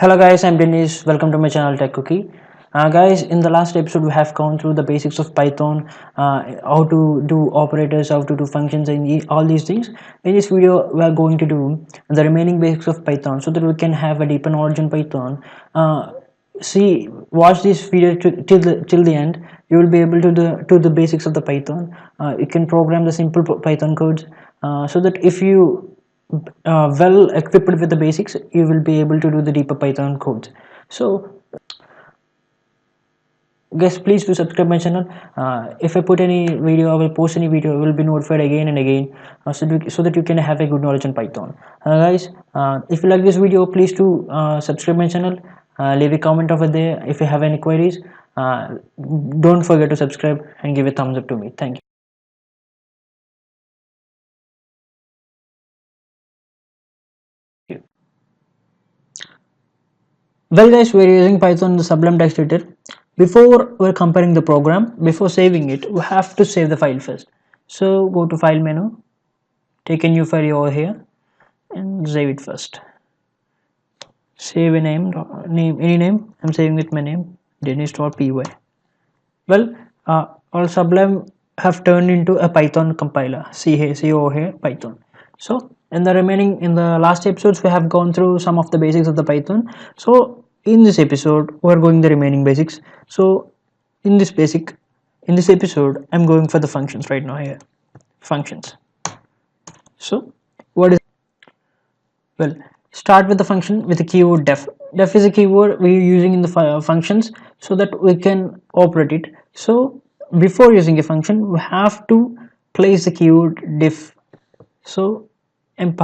Hello guys, I'm Dennis. Welcome to my channel Tech Cookie. Guys, in the last episode we have gone through the basics of Python, how to do operators, how to do functions, and all these things. In this video we are going to do the remaining basics of Python so that we can have a deeper knowledge in Python. Watch this video till the end. You will be able to do the basics of the Python. You can program the simple Python codes, so that if you well equipped with the basics, you will be able to do the deeper Python codes. So guys, please do subscribe my channel. If I put any video, I will post any video, you will be notified again and again, so that you can have a good knowledge in Python. Guys, if you like this video, please do subscribe my channel. Leave a comment over there. If you have any queries, don't forget to subscribe and give a thumbs up to me. Thank you. Well guys, we're using Python the Sublime text editor. Before we're comparing the program, before saving it, we have to save the file first. So go to file menu, take a new file over here and save it first. Save a any name. I'm saving with my name, Dennis.py. Well, all Sublime have turned into a Python compiler. See over here, Python. So in the last episodes we have gone through some of the basics of the Python. So in this episode we're going the remaining basics. So in this episode I'm going for the functions right now here. Functions. So what is, well, start with the function with the keyword def. Def is a keyword we're using in the functions so that we can operate it. So before using a function we have to place the keyword def. So I'm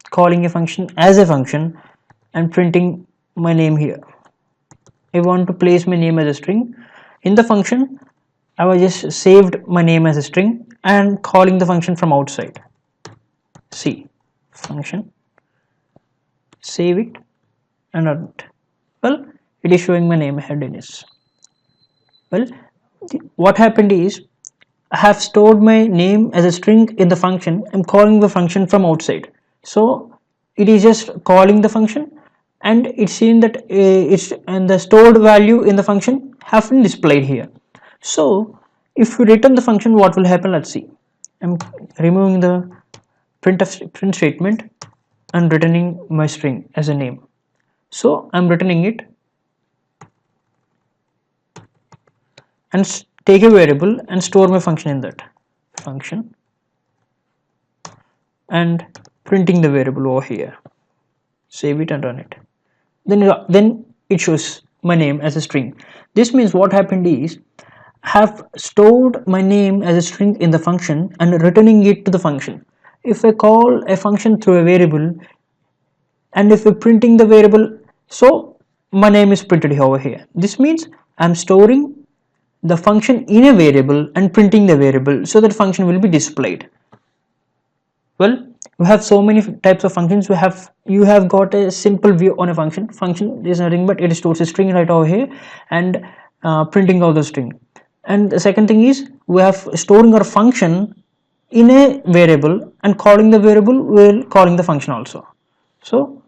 calling a function as a function and printing my name here. I want to place my name as a string. In the function I was just saved my name as a string and calling the function from outside. See, function, save it and run it. Well, it is showing my name here, Dennis. Well, what happened is I have stored my name as a string in the function. I'm calling the function from outside. So it is just calling the function and it's seen that it's and the stored value in the function have been displayed here. So if we return the function, what will happen? Let's see. I'm removing the print statement and returning my string as a name. So I'm returning it and take a variable and store my function in that function and printing the variable over here. Save it and run it. Then it shows my name as a string. This means what happened is I have stored my name as a string in the function and returning it to the function. If I call a function through a variable and if we're printing the variable, so my name is printed over here. This means I'm storing the function in a variable and printing the variable so that function will be displayed. Well, we have so many types of functions. You have got a simple view on a function. Function is nothing but it stores a string right over here and printing out the string. And the second thing is we have storing our function in a variable and calling the variable while calling the function also. So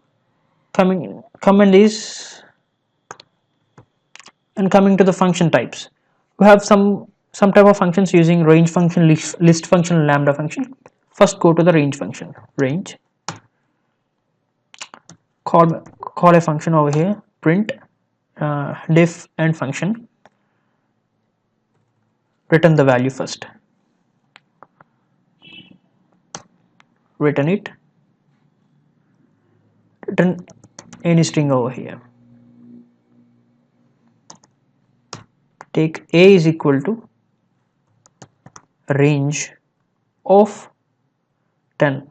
command is, and coming to the function types, we have some type of functions using range function, list function, lambda function. First go to the range function. Range, call a function over here, print def and function, return the value first, return it, return any string over here. Take a is equal to range of 10.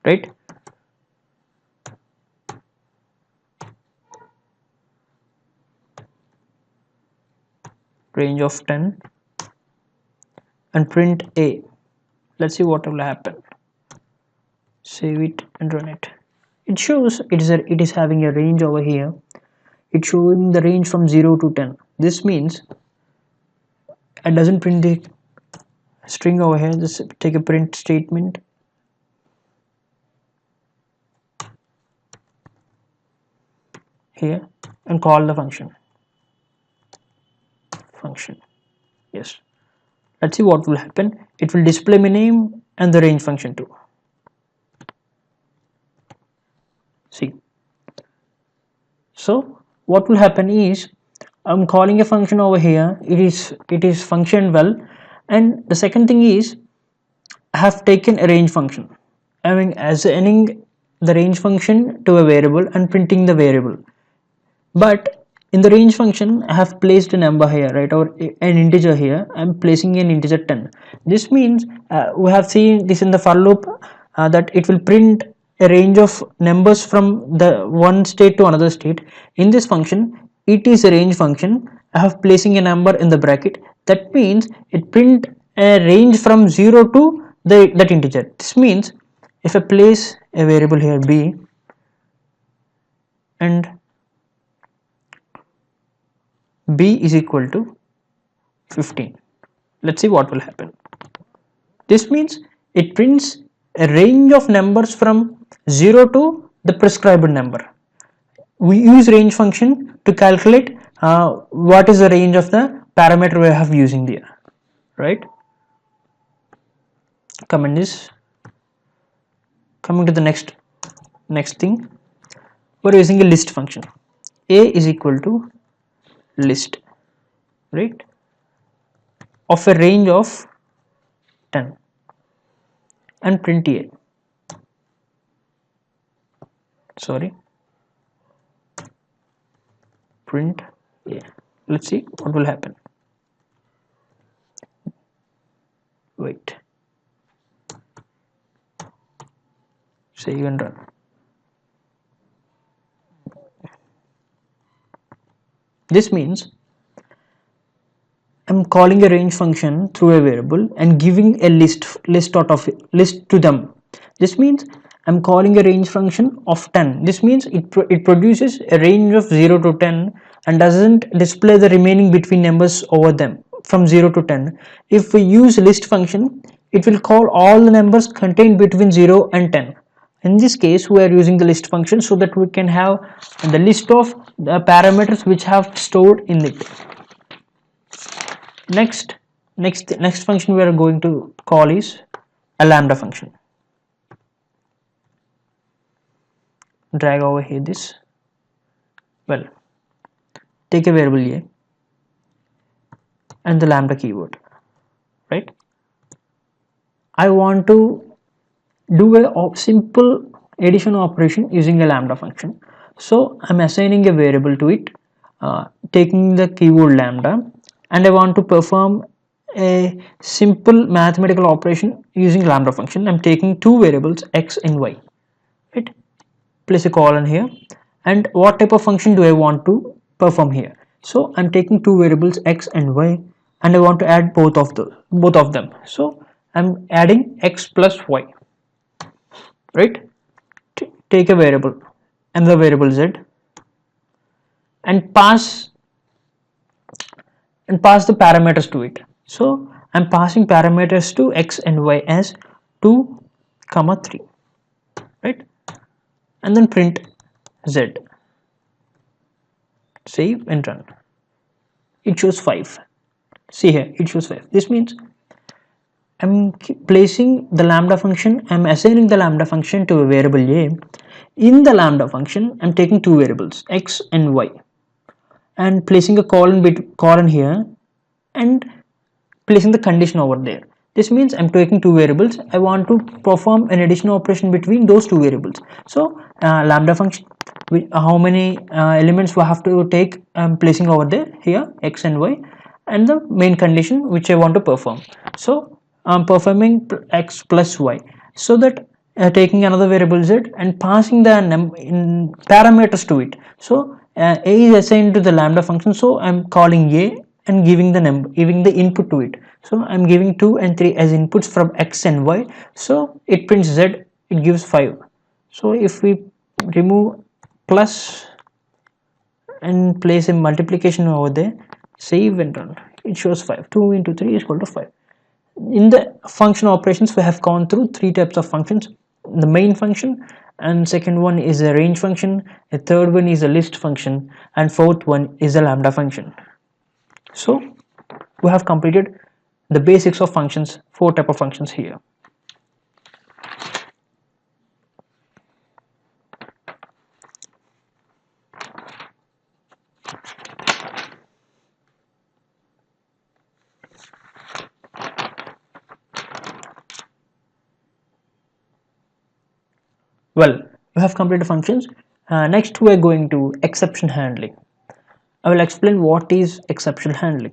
Right? Range of 10 and print a. Let's see what will happen. Save it and run it. It shows it is having a range over here. It's showing the range from 0 to 10. This means it doesn't print the string over here. Just take a print statement here and call the function. Yes, let's see what will happen. It will display my name and the range function too. See, so what will happen is I'm calling a function over here. It is functioned well, and the second thing is I have taken a range function. I mean assigning the range function to a variable and printing the variable. But in the range function I have placed a number here, right, or an integer here. I'm placing an integer 10. This means we have seen this in the for loop, that it will print a range of numbers from the one state to another state. In this function, it is a range function. I have placing a number in the bracket. That means it print a range from 0 to that integer. This means if I place a variable here b and b is equal to 15, let's see what will happen. This means it prints a range of numbers from 0 to the prescribed number. We use range function to calculate what is the range of the parameter we have using there, right? Coming to the next thing, we're using a list function. A is equal to list, right, of a range of 10 and print a. Print a. Let's see what will happen. Wait, save and run. This means I'm calling a range function through a variable and giving a list to them. This means I'm calling a range function of 10. This means it produces a range of 0 to 10 and doesn't display the remaining between numbers over them from 0 to 10. If we use list function, it will call all the numbers contained between 0 and 10. In this case, we are using the list function so that we can have the list of the parameters which have stored in it. Next function we are going to call is a lambda function. Drag over here this. Well, take a variable a and the lambda keyword, right? I want to do a simple addition operation using a lambda function. So I'm assigning a variable to it, taking the keyword lambda, and I want to perform a simple mathematical operation using lambda function. I'm taking two variables x and y, right? Place a colon here, and what type of function do I want to perform here? So I'm taking two variables x and y, and I want to add both of them. So I'm adding x plus y, right? Take a variable and the variable z and pass the parameters to it. So I'm passing parameters to x and y as 2, 3, right? And then print z. Save and run. It shows 5. See here, it shows 5. This means I'm placing the lambda function, I'm assigning the lambda function to a variable a. In the lambda function, I'm taking two variables x and y and placing a colon here and placing the condition over there. This means I'm taking two variables. I want to perform an addition operation between those two variables. So lambda function, how many elements we have to take, I'm placing over there here x and y, and the main condition which I want to perform. So I'm performing x plus y, so that taking another variable z and passing the parameters to it. So a is assigned to the lambda function, so I'm calling a and giving the input to it. So I'm giving 2 and 3 as inputs from x and y. So it prints z, it gives 5. So if we remove plus and place a multiplication over there, save and run, it shows 5. 2 into 3 is equal to 5. In the function operations, we have gone through three types of functions: the main function, and second one is a range function, the third one is a list function, and fourth one is a lambda function. So we have completed the basics of functions, four type of functions here. Well, we have completed functions. Next we are going to exception handling. I will explain what is exception handling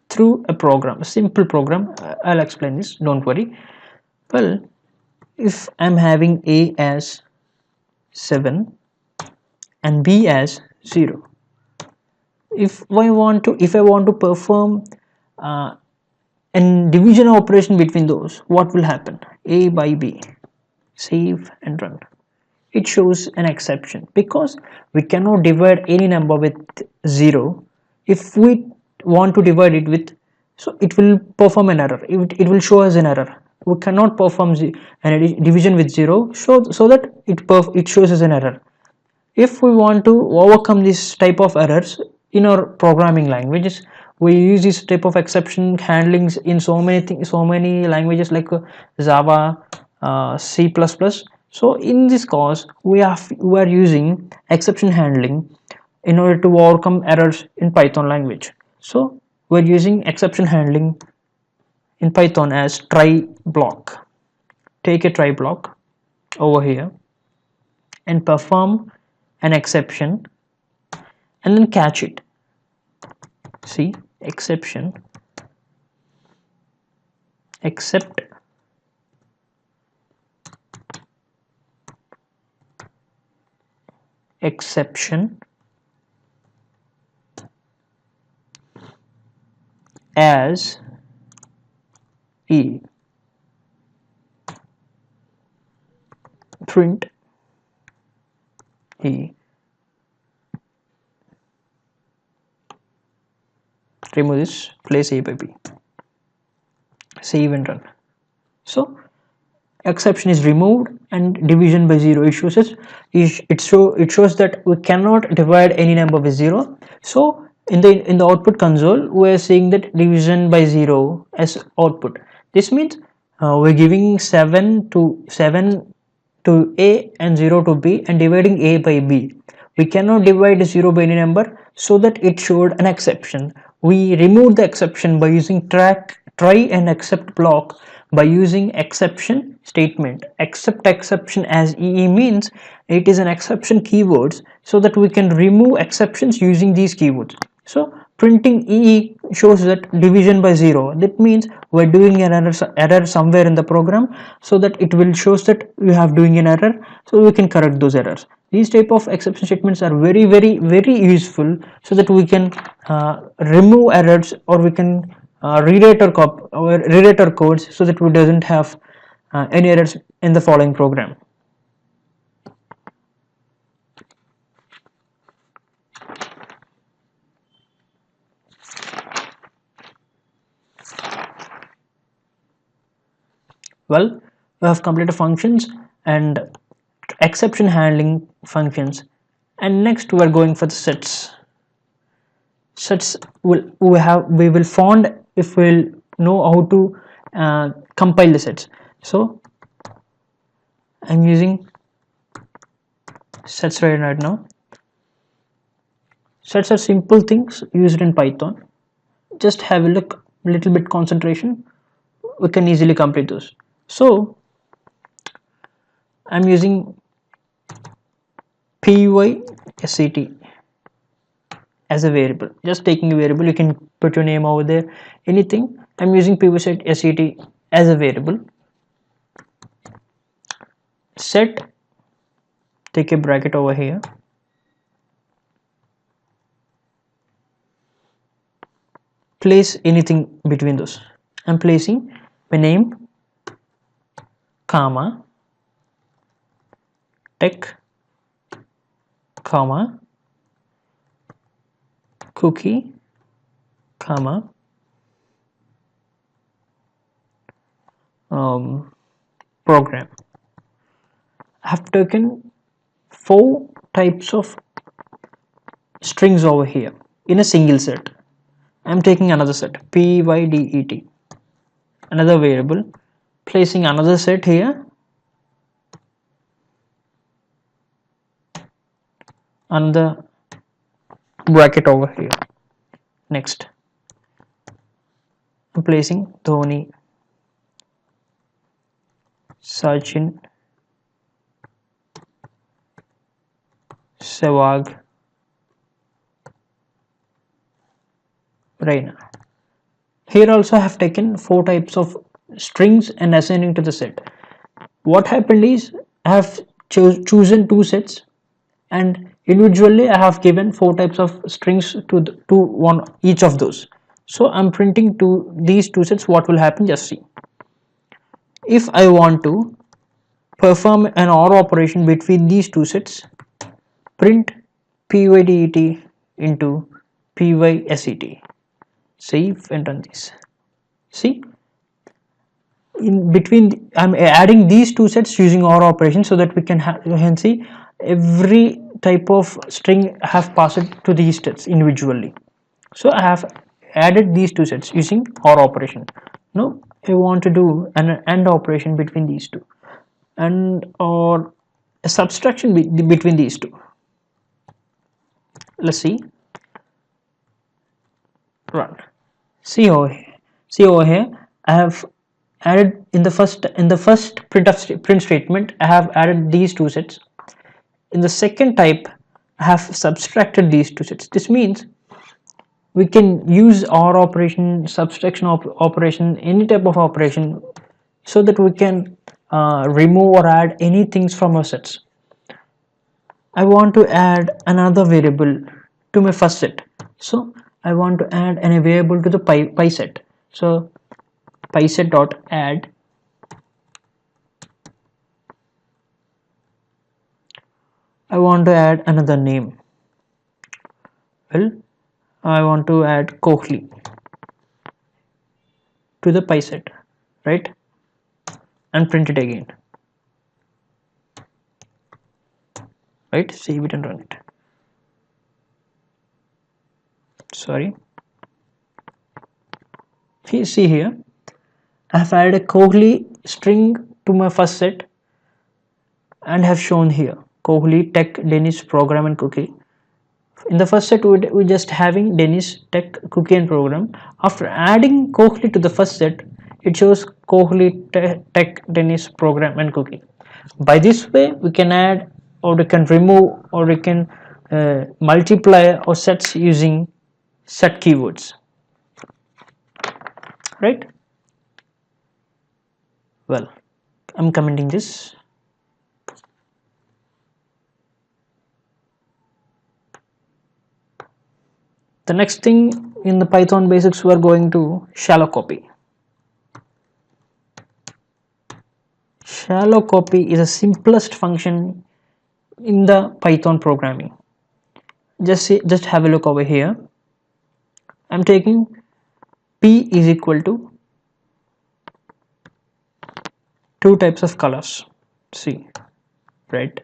through a program, a simple program. I'll explain this, don't worry. Well, if I'm having a as 7 and b as 0, if I want to perform uh, an division operation between those, what will happen? A by b, save and run. It shows an exception because we cannot divide any number with 0. If we want to divide it with, so it will perform an error, it will show us an error. We cannot perform an division with 0, so that it shows us an error. If we want to overcome this type of errors in our programming languages, we use this type of exception handlings in so many things, so many languages like Java, C++. So in this course we are using exception handling in order to overcome errors in Python language. So we're using exception handling in Python as try block. Take a try block over here and perform an exception and then catch it. See, exception except exception as e, print e, remove this, place a by b, save and run. So exception is removed and division by 0 it shows us, it shows that we cannot divide any number by 0. So in the output console we are seeing that division by 0 as output. This means we're giving 7 to a and 0 to b and dividing a by b. We cannot divide 0 by any number, so that it showed an exception. We removed the exception by using try and except block by using exception statement. Except exception as EE means it is an exception keywords, so that we can remove exceptions using these keywords. So printing EE shows that division by 0. That means we're doing an error somewhere in the program, so that it will shows that we have doing an error, so we can correct those errors. These type of exception statements are very useful, so that we can remove errors, or we can rewrite our codes, so that we doesn't have any errors in the following program. Well, we have completed functions and exception handling functions, and next we are going for the sets. Sets we will found if we'll know how to compile the sets. So I'm using sets right now. Sets are simple things used in Python. Just have a look, little bit concentration, we can easily complete those. So I'm using pyset as a variable, just taking a variable, you can put your name over there, anything. I'm using pyset as a variable. Set, take a bracket over here, place anything between those. I'm placing my name, comma, tech, comma, cookie, comma, program. I have taken 4 types of strings over here in a single set. I'm taking another set pydet, another variable, placing another set here, another bracket over here. Next, I'm placing Dhoni, Sachin, Sehwag, Raina. Here also I have taken 4 types of strings and assigning to the set. What happened is I have chosen 2 sets, and individually I have given 4 types of strings to one each of those. So I'm printing to these 2 sets. What will happen, just see. If I want to perform an OR operation between these 2 sets, print pydet into pyset. Save and run this. See, in between I'm adding these 2 sets using OR operation, so that we can see every type of string I have passed to these sets individually. So I have added these 2 sets using OR operation. Now I want to do an AND operation between these 2, and or a subtraction between these 2. Let's see. Run. See over here I have added in the first print statement I have added these 2 sets. In the second type I have subtracted these 2 sets. This means we can use OR operation, subtraction operation, any type of operation, so that we can remove or add any things from our sets. I want to add another variable to my first set, so I want to add a variable to the py set. So pyset dot add I want to add another name. Well, I want to add Kohli to the py set, right? And print it again, right? Save it and run it. Sorry. See here, I have added a Kohli string to my first set and have shown here Kohli, Tech, Dennis, Program and Cookie. In the first set we just having Dennis, Tech, Cookie and Program. After adding Kohli to the first set, it shows Kohli, Tech, Dennis, Program and Cookie. By this way we can add, or we can remove, or we can multiply our sets using set keywords, right? Well, I'm commenting this. The next thing in the Python basics, we are going to shallow copy. Shallow copy is the simplest function in the Python programming. Just have a look over here. I'm taking P is equal to 2 types of colors. See, red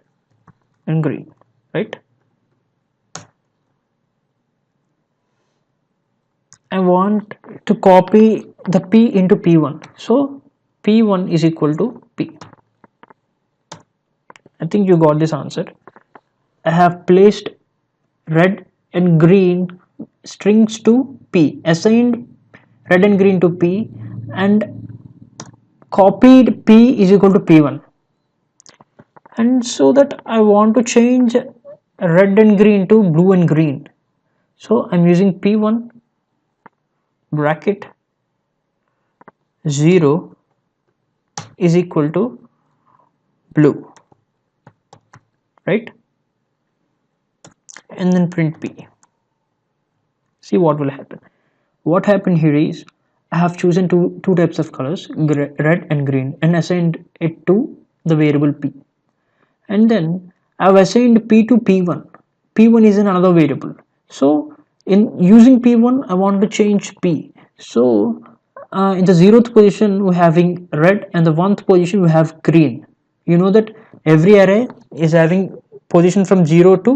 and green, right? I want to copy the P into P1. So P1 is equal to P. I think you got this answer. I have placed red and green strings to P, assigned red and green to P, and copied P is equal to P1. And so that I want to change red and green to blue and green. So I'm using P1 bracket 0 is equal to blue, right? And then print P. See what will happen. What happened here is I have chosen two types of colors, red and green, and assigned it to the variable P. And then I've assigned P to P1. P1 is another variable. So in using P1, I want to change P. So in the 0th position we having red, and the 1th position we have green. you know that every array is having position from 0 to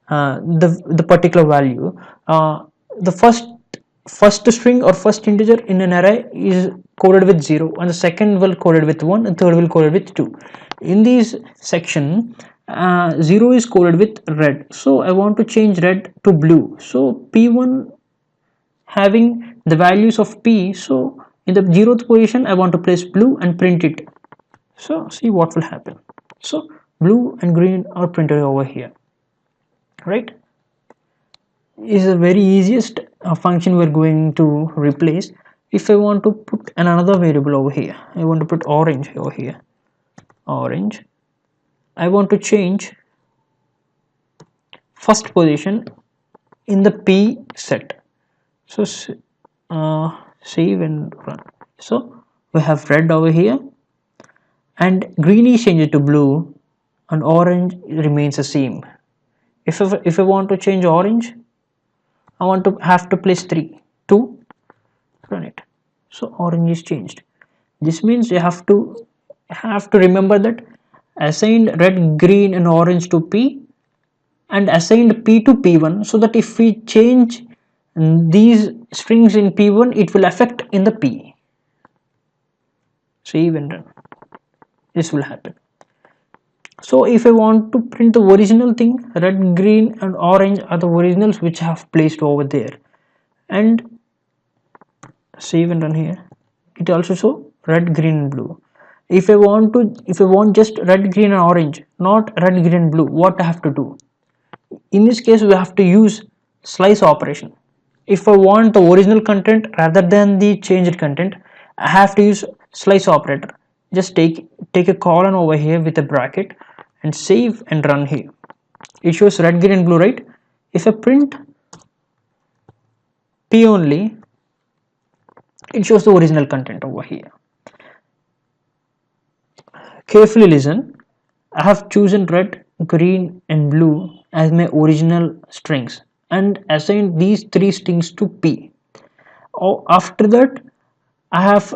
the particular value. The first string or first integer in an array is coded with 0, and the second will coded with 1, and third will coded with 2. In this section, 0 is coded with red, so I want to change red to blue. So p1 having the values of p, so in the 0th position I want to place blue and print it. So see what will happen. So blue and green are printed over here, right? Is the very easiest function we're going to replace. If I want to put another variable over here, I want to put orange over here, orange. I want to change first position in the p set. So save and run. So we have red over here, and green is changed to blue, and orange remains the same. If I want to change orange, I want to have to place 3 2, run it. So orange is changed. This means you have to remember that assigned red, green and orange to p, and assigned p to p1, so that if we change these strings in p1, it will affect in the p. Save and run. This will happen. So if I want to print the original thing, red, green and orange are the originals which I have placed over there, and save and run here. It also show red, green and blue. If I want just red, green and orange, not red, green and blue, what I have to do? In this case we have to use slice operation. If I want the original content rather than the changed content, I have to use slice operator. Just take a colon over here with a bracket and save and run here. It shows red, green and blue, right? If I print p only, it shows the original content over here. Carefully listen. I have chosen red, green and blue as my original strings and assigned these 3 strings to p. After that, I have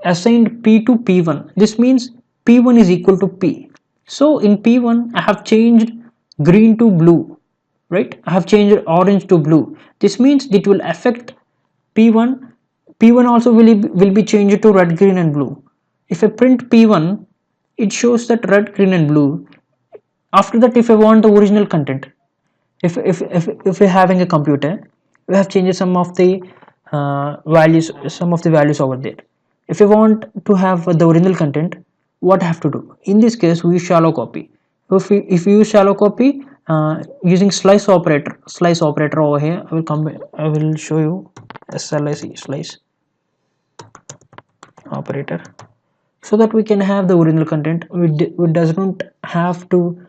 assigned p to p1. This means p1 is equal to p. So in p1 I have changed green to blue, right? I have changed orange to blue. This means it will affect p1. P1 also will be changed to red, green and blue. If I print p1, it shows that red, green and blue. After that, if I want the original content, if we're having a computer, we have changed some of the values over there. If you want to have the original content, what I have to do? In this case, we use shallow copy. If we use shallow copy using slice operator over here, I will show you slice operator, so that we can have the original content. We does not have to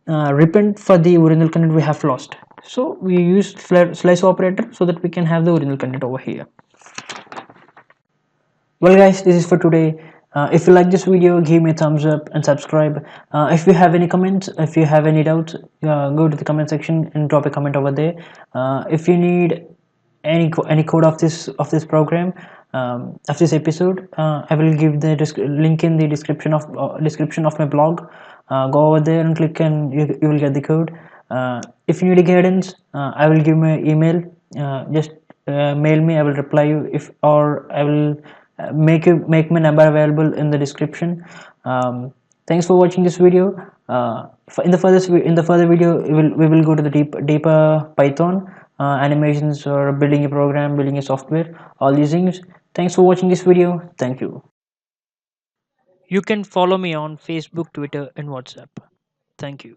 repent for the original content we have lost. So we use slice operator so that we can have the original content over here. Well guys, this is for today. If you like this video, give me a thumbs up and subscribe. If you have any comments, if you have any doubts, go to the comment section and drop a comment over there. If you need any code of this program, of this episode, I will give the link in the description of my blog. Go over there and click, and you will get the code. If you need a guidance, I will give my email. Just mail me. I will reply you, or I will make my number available in the description. Thanks for watching this video. In the further video, we will go to the deeper Python animations, or building a program, building a software, all these things. Thanks for watching this video. Thank you. You can follow me on Facebook, Twitter and WhatsApp. Thank you.